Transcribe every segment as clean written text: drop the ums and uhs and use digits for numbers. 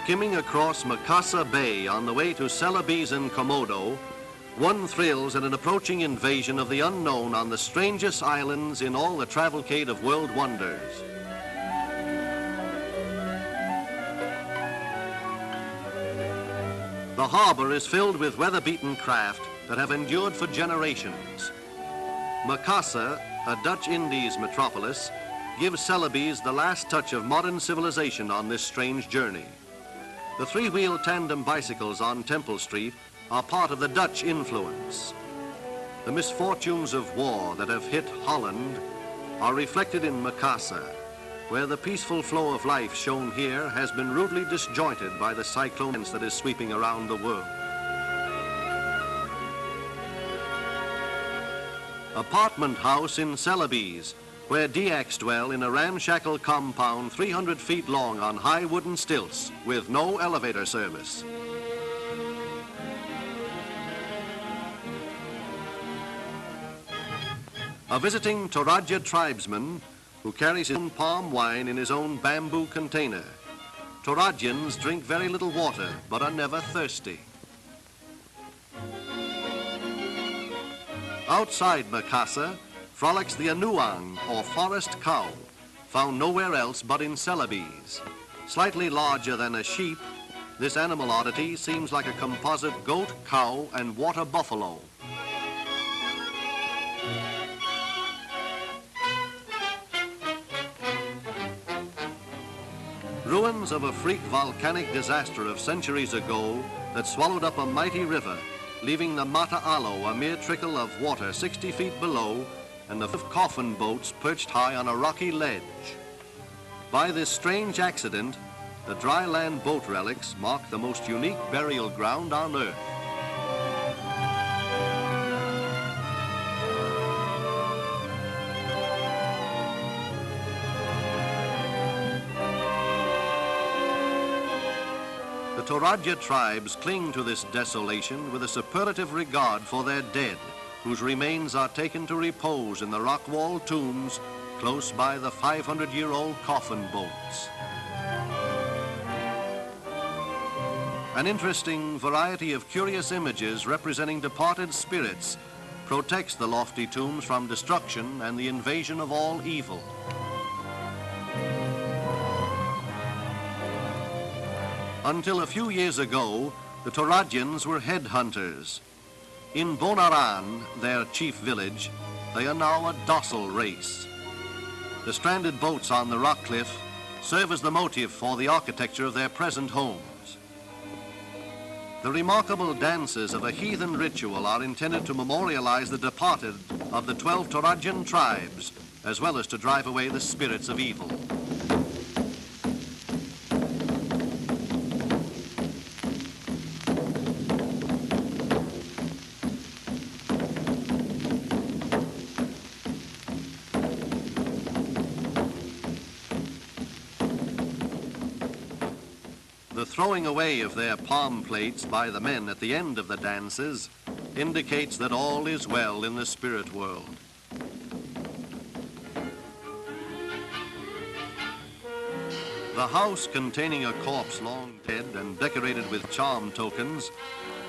Skimming across Makassar Bay on the way to Celebes and Komodo, one thrills at an approaching invasion of the unknown on the strangest islands in all the travelcade of world wonders. The harbor is filled with weather-beaten craft that have endured for generations. Makassar, a Dutch Indies metropolis, gives Celebes the last touch of modern civilization on this strange journey. The three-wheel tandem bicycles on Temple Street are part of the Dutch influence. The misfortunes of war that have hit Holland are reflected in Makassar, where the peaceful flow of life shown here has been rudely disjointed by the cyclone that is sweeping around the world. Apartment house in Celebes, where Diaks dwell in a ramshackle compound 300 feet long on high wooden stilts with no elevator service. A visiting Toraja tribesman who carries his own palm wine in his own bamboo container. Torajans drink very little water but are never thirsty. Outside Makassar frolics the Anoa, or forest cow, found nowhere else but in Celebes. Slightly larger than a sheep, this animal oddity seems like a composite goat, cow, and water buffalo. Ruins of a freak volcanic disaster of centuries ago that swallowed up a mighty river, leaving the Mata Alo a mere trickle of water 60 feet below, and the coffin boats perched high on a rocky ledge. By this strange accident, the dry land boat relics mark the most unique burial ground on Earth. The Toraja tribes cling to this desolation with a superlative regard for their dead, whose remains are taken to repose in the rock-walled tombs close by the 500-year-old coffin boats. An interesting variety of curious images representing departed spirits protects the lofty tombs from destruction and the invasion of all evil. Until a few years ago, the Torajans were headhunters. In Bonaran, their chief village, they are now a docile race. The stranded boats on the rock cliff serve as the motif for the architecture of their present homes. The remarkable dances of a heathen ritual are intended to memorialize the departed of the 12 Torajan tribes, as well as to drive away the spirits of evil. The throwing away of their palm plates by the men at the end of the dances indicates that all is well in the spirit world. The house containing a corpse long dead and decorated with charm tokens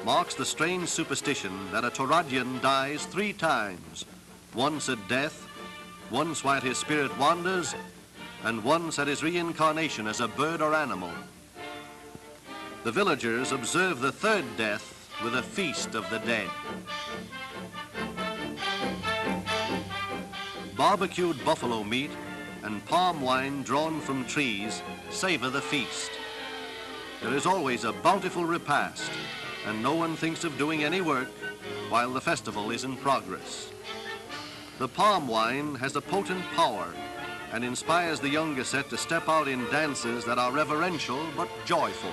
marks the strange superstition that a Torajan dies 3 times, once at death, once while his spirit wanders, and once at his reincarnation as a bird or animal. The villagers observe the 3rd death with a feast of the dead. Barbecued buffalo meat and palm wine drawn from trees savor the feast. There is always a bountiful repast, and no one thinks of doing any work while the festival is in progress. The palm wine has a potent power and inspires the younger set to step out in dances that are reverential but joyful.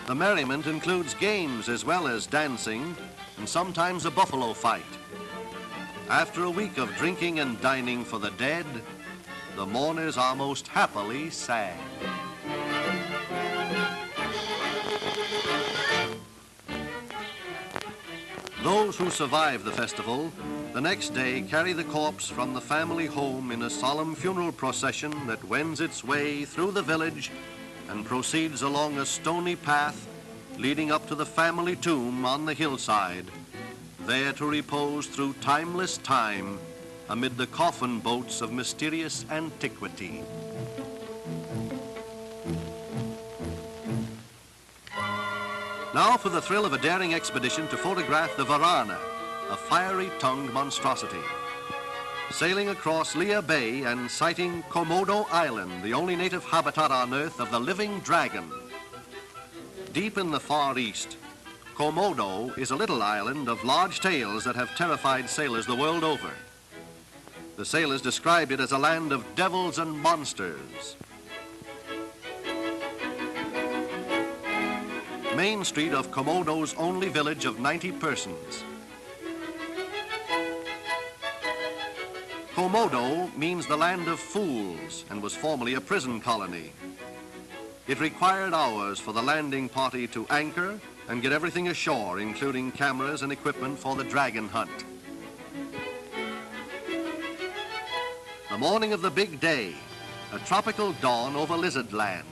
The merriment includes games as well as dancing, and sometimes a buffalo fight. After a week of drinking and dining for the dead, the mourners are most happily sad. Those who survive the festival, the next day carry the corpse from the family home in a solemn funeral procession that wends its way through the village and proceeds along a stony path leading up to the family tomb on the hillside, there to repose through timeless time amid the coffin boats of mysterious antiquity. Now for the thrill of a daring expedition to photograph the varana, a fiery-tongued monstrosity. Sailing across Lea Bay and sighting Komodo Island, the only native habitat on Earth of the living dragon. Deep in the Far East, Komodo is a little island of large tails that have terrified sailors the world over. The sailors described it as a land of devils and monsters. Main street of Komodo's only village of 90 persons. Komodo means the land of fools and was formerly a prison colony. It required hours for the landing party to anchor and get everything ashore, including cameras and equipment for the dragon hunt. The morning of the big day, a tropical dawn over lizard land.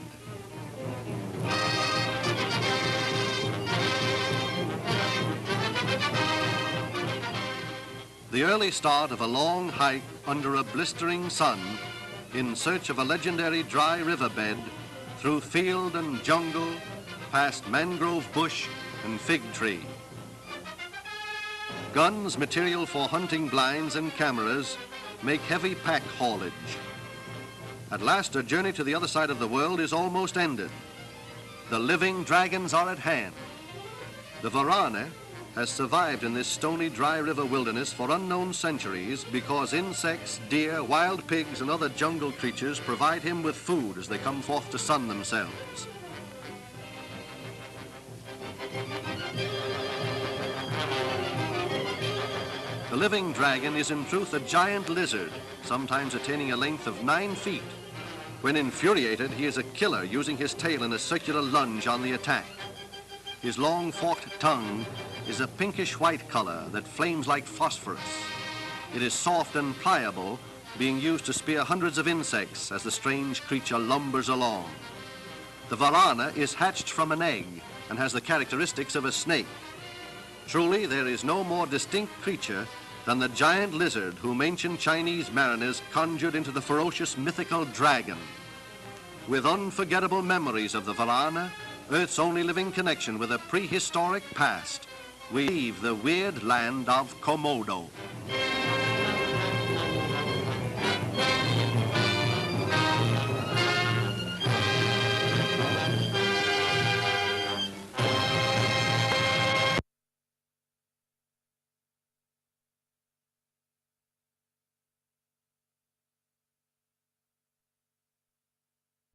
The early start of a long hike under a blistering sun in search of a legendary dry riverbed through field and jungle, past mangrove bush and fig tree. Guns, material for hunting blinds and cameras make heavy pack haulage. At last, a journey to the other side of the world is almost ended. The living dragons are at hand. The varana has survived in this stony, dry river wilderness for unknown centuries because insects, deer, wild pigs, and other jungle creatures provide him with food as they come forth to sun themselves. The living dragon is in truth a giant lizard, sometimes attaining a length of 9 feet. When infuriated, he is a killer, using his tail in a circular lunge on the attack. His long forked tongue is a pinkish-white color that flames like phosphorus. It is soft and pliable, being used to spear hundreds of insects as the strange creature lumbers along. The varana is hatched from an egg and has the characteristics of a snake. Truly, there is no more distinct creature than the giant lizard whom ancient Chinese mariners conjured into the ferocious mythical dragon. With unforgettable memories of the varana, Earth's only living connection with a prehistoric past, we leave the weird land of Komodo.